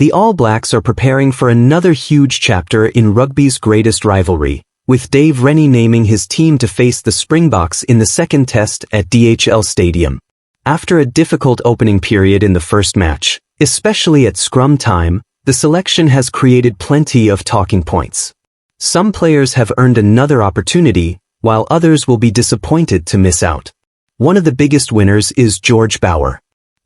The All Blacks are preparing for another huge chapter in rugby's greatest rivalry, with Dave Rennie naming his team to face the Springboks in the second test at DHL Stadium. After a difficult opening period in the first match, especially at scrum time, the selection has created plenty of talking points. Some players have earned another opportunity, while others will be disappointed to miss out. One of the biggest winners is George Bower.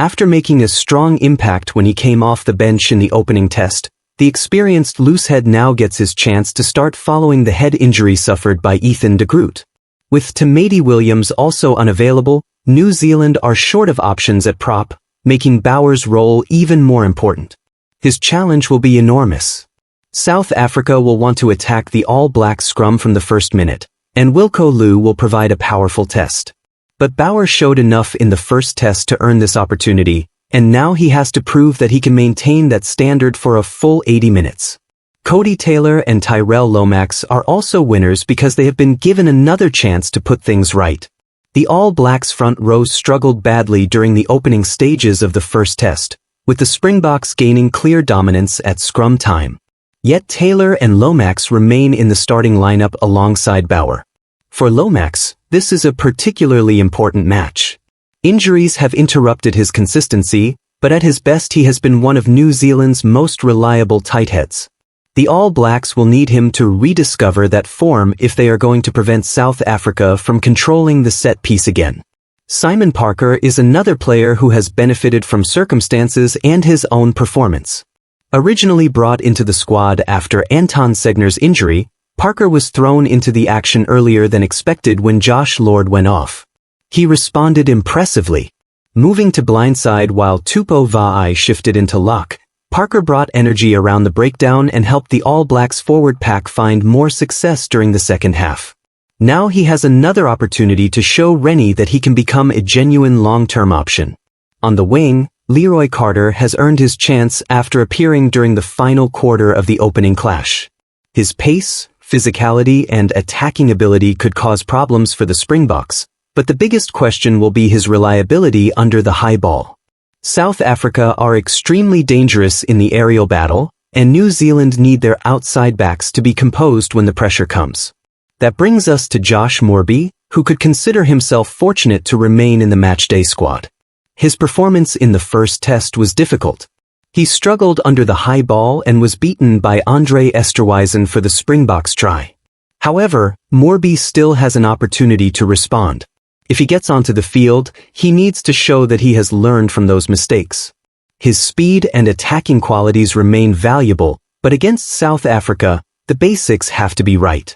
After making a strong impact when he came off the bench in the opening test, the experienced loosehead now gets his chance to start following the head injury suffered by Ethan de Groot. With Tamati Williams also unavailable, New Zealand are short of options at prop, making Bower's role even more important. His challenge will be enormous. South Africa will want to attack the All Black scrum from the first minute, and Wilco Louw will provide a powerful test. But Bower showed enough in the first test to earn this opportunity, and now he has to prove that he can maintain that standard for a full 80 minutes. Codie Taylor and Tyrel Lomax are also winners because they have been given another chance to put things right. The All Blacks front row struggled badly during the opening stages of the first test, with the Springboks gaining clear dominance at scrum time. Yet Taylor and Lomax remain in the starting lineup alongside Bower. For Lomax, this is a particularly important match. Injuries have interrupted his consistency, but at his best he has been one of New Zealand's most reliable tightheads. The All Blacks will need him to rediscover that form if they are going to prevent South Africa from controlling the set piece again. Simon Parker is another player who has benefited from circumstances and his own performance. Originally brought into the squad after Anton Segner's injury, Parker was thrown into the action earlier than expected when Josh Lord went off. He responded impressively. Moving to blindside while Tuipulotu shifted into lock, Parker brought energy around the breakdown and helped the All Blacks forward pack find more success during the second half. Now he has another opportunity to show Rennie that he can become a genuine long-term option. On the wing, Leroy Carter has earned his chance after appearing during the final quarter of the opening clash. His pace, physicality, and attacking ability could cause problems for the Springboks, but the biggest question will be his reliability under the high ball. South Africa are extremely dangerous in the aerial battle, and New Zealand need their outside backs to be composed when the pressure comes. That brings us to Josh Moorby, who could consider himself fortunate to remain in the matchday squad. His performance in the first test was difficult. He struggled under the high ball and was beaten by Andre Esterhuizen for the Springboks try. However, Moorby still has an opportunity to respond. If he gets onto the field, he needs to show that he has learned from those mistakes. His speed and attacking qualities remain valuable, but against South Africa, the basics have to be right.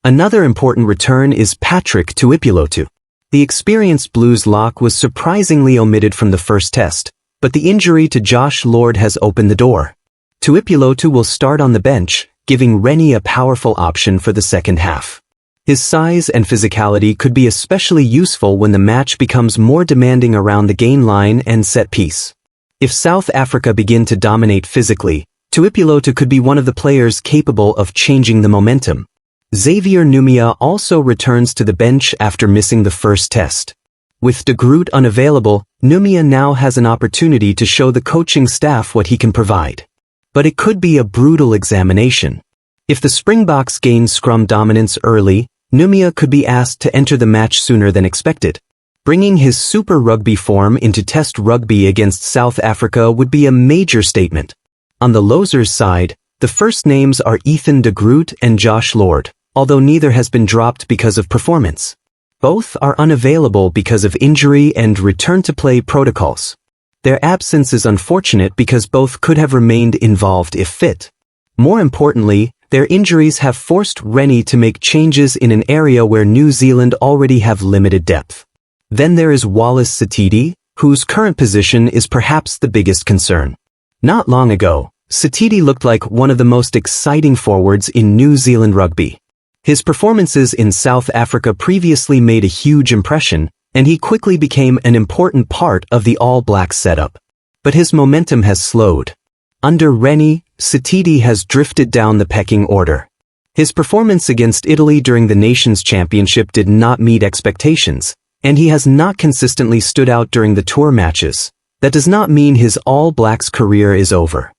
Another important return is Patrick Tuipulotu. The experienced Blues lock was surprisingly omitted from the first test, but the injury to Josh Lord has opened the door. Tuipulotu will start on the bench, giving Rennie a powerful option for the second half. His size and physicality could be especially useful when the match becomes more demanding around the gain line and set piece. If South Africa begin to dominate physically, Tuipulotu could be one of the players capable of changing the momentum. Xavier Numia also returns to the bench after missing the first test. With de Groot unavailable, Numia now has an opportunity to show the coaching staff what he can provide. But it could be a brutal examination. If the Springboks gain scrum dominance early, Numia could be asked to enter the match sooner than expected. Bringing his Super Rugby form into Test Rugby against South Africa would be a major statement. On the losers side, the first names are Ethan de Groot and Josh Lord, although neither has been dropped because of performance. Both are unavailable because of injury and return-to-play protocols. Their absence is unfortunate because both could have remained involved if fit. More importantly, their injuries have forced Rennie to make changes in an area where New Zealand already have limited depth. Then there is Wallace Sititi, whose current position is perhaps the biggest concern. Not long ago, Sititi looked like one of the most exciting forwards in New Zealand rugby. His performances in South Africa previously made a huge impression, and he quickly became an important part of the All Blacks setup. But his momentum has slowed. Under Rennie, Sititi has drifted down the pecking order. His performance against Italy during the Nations Championship did not meet expectations, and he has not consistently stood out during the tour matches. That does not mean his All Blacks career is over.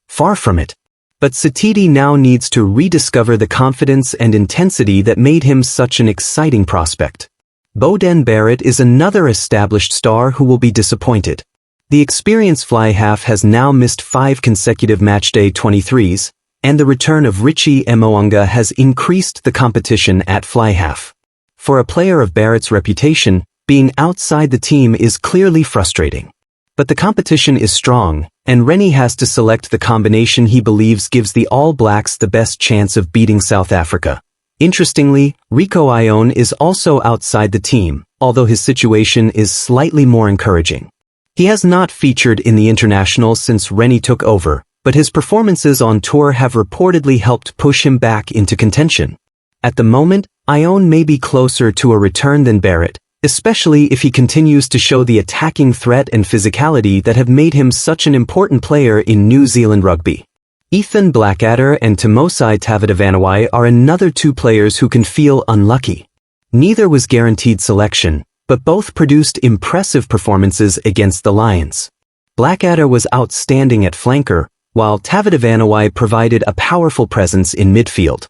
Far from it. But Sititi now needs to rediscover the confidence and intensity that made him such an exciting prospect. Beauden Barrett is another established star who will be disappointed. The experienced fly half has now missed 5 consecutive matchday 23s, and the return of Richie Mo'unga has increased the competition at fly half. For a player of Barrett's reputation, being outside the team is clearly frustrating. But the competition is strong, and Rennie has to select the combination he believes gives the All Blacks the best chance of beating South Africa. Interestingly, Rieko Ioane is also outside the team, although his situation is slightly more encouraging. He has not featured in the international since Rennie took over, but his performances on tour have reportedly helped push him back into contention. At the moment, Ioane may be closer to a return than Barrett, especially if he continues to show the attacking threat and physicality that have made him such an important player in New Zealand rugby. Ethan Blackadder and Timosai Tavedavanawai are another 2 players who can feel unlucky. Neither was guaranteed selection, but both produced impressive performances against the Lions. Blackadder was outstanding at flanker, while Tavedavanawai provided a powerful presence in midfield.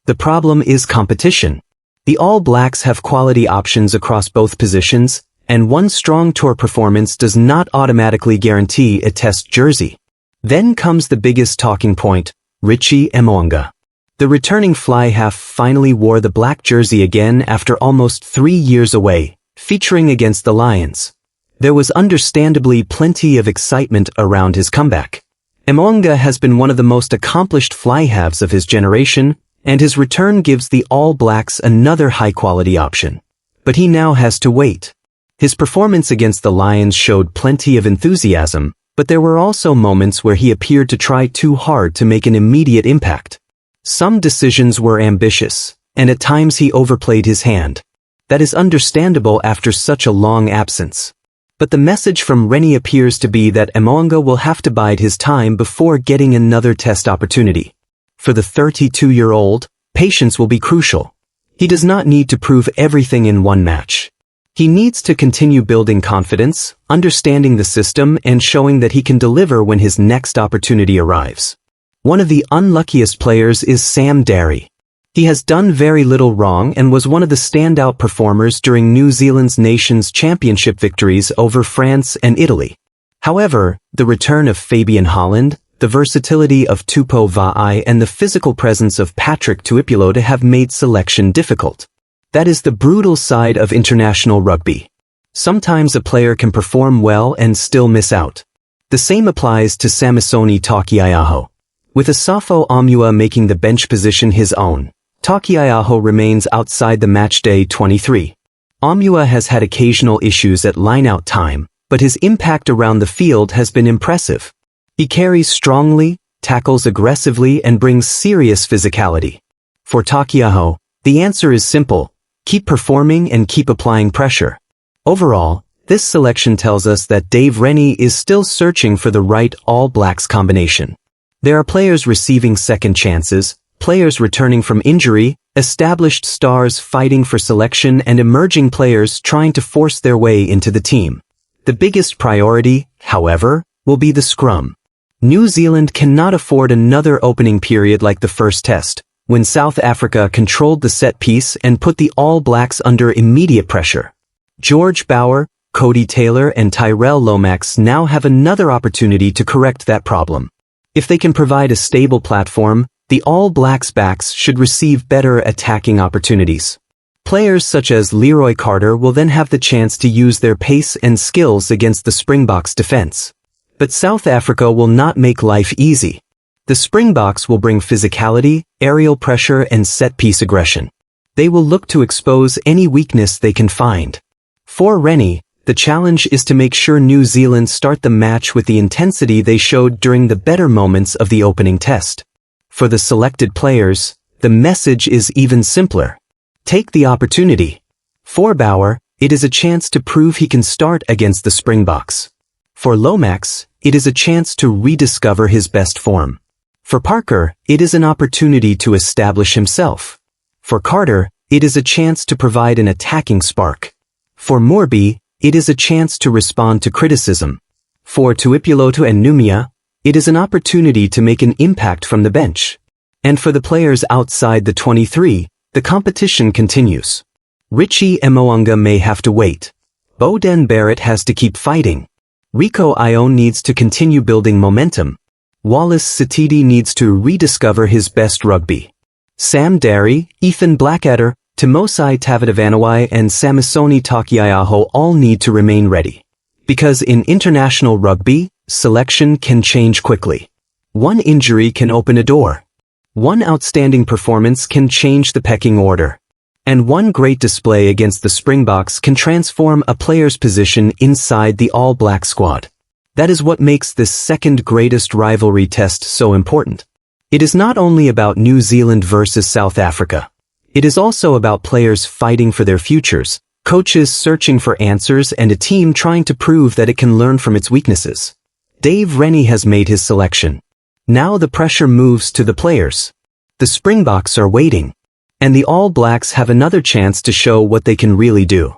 The problem is competition. The All Blacks have quality options across both positions, and one strong tour performance does not automatically guarantee a test jersey. Then comes the biggest talking point, Richie Mo'unga. The returning fly half finally wore the black jersey again after almost 3 years away, featuring against the Lions. There was understandably plenty of excitement around his comeback. Mo'unga has been one of the most accomplished fly halves of his generation, and his return gives the All Blacks another high-quality option. But he now has to wait. His performance against the Lions showed plenty of enthusiasm, but there were also moments where he appeared to try too hard to make an immediate impact. Some decisions were ambitious, and at times he overplayed his hand. That is understandable after such a long absence. But the message from Rennie appears to be that Mo'unga will have to bide his time before getting another test opportunity. For the 32-year-old, patience will be crucial. He does not need to prove everything in one match. He needs to continue building confidence, understanding the system, and showing that he can deliver when his next opportunity arrives. One of the unluckiest players is Sam Darry. He has done very little wrong and was one of the standout performers during New Zealand's Nations Championship victories over France and Italy. However, the return of Fabian Holland, the versatility of Tuipulotu and the physical presence of Patrick Tuipulotu have made selection difficult. That is the brutal side of international rugby. Sometimes a player can perform well and still miss out. The same applies to Samisoni Taukei'aho. With Asafo Omua making the bench position his own, Taukei'aho remains outside the matchday 23. Omua has had occasional issues at line-out time, but his impact around the field has been impressive. He carries strongly, tackles aggressively, and brings serious physicality. For Taukei'aho, the answer is simple: keep performing and keep applying pressure. Overall, this selection tells us that Dave Rennie is still searching for the right All Blacks combination. There are players receiving second chances, players returning from injury, established stars fighting for selection, and emerging players trying to force their way into the team. The biggest priority, however, will be the scrum. New Zealand cannot afford another opening period like the first test, when South Africa controlled the set piece and put the All Blacks under immediate pressure. George Bower, Codie Taylor, and Tyrel Lomax now have another opportunity to correct that problem. If they can provide a stable platform, the All Blacks backs should receive better attacking opportunities. Players such as Leroy will then have the chance to use their pace and skills against the Springboks defense. But South Africa will not make life easy. The Springboks will bring physicality, aerial pressure, and set-piece aggression. They will look to expose any weakness they can find. For Rennie, the challenge is to make sure New Zealand start the match with the intensity they showed during the better moments of the opening test. For the selected players, the message is even simpler. Take the opportunity. For Bower, it is a chance to prove he can start against the Springboks. For Lomax, it is a chance to rediscover his best form. For Parker, it is an opportunity to establish himself. For Carter, it is a chance to provide an attacking spark. For Moorby, it is a chance to respond to criticism. For Tuipulotu and Numia, It is an opportunity to make an impact from the bench. And for the players outside the 23, the competition continues. Richie Mo'unga may have to wait. Beauden Barrett has to keep fighting. Rieko Ioane needs to continue building momentum. Wallace Sititi needs to rediscover his best rugby. Sam Darry, Ethan Blackadder, Timosai Tavitavanawai and Samisoni Takiaiaho all need to remain ready. Because in international rugby, selection can change quickly. One injury can open a door. One outstanding performance can change the pecking order. And one great display against the Springboks can transform a player's position inside the All Black squad. That is what makes this second greatest rivalry test so important. It is not only about New Zealand versus South Africa. It is also about players fighting for their futures, coaches searching for answers, and a team trying to prove that it can learn from its weaknesses. Dave Rennie has made his selection. Now the pressure moves to the players. The Springboks are waiting. And the All Blacks have another chance to show what they can really do.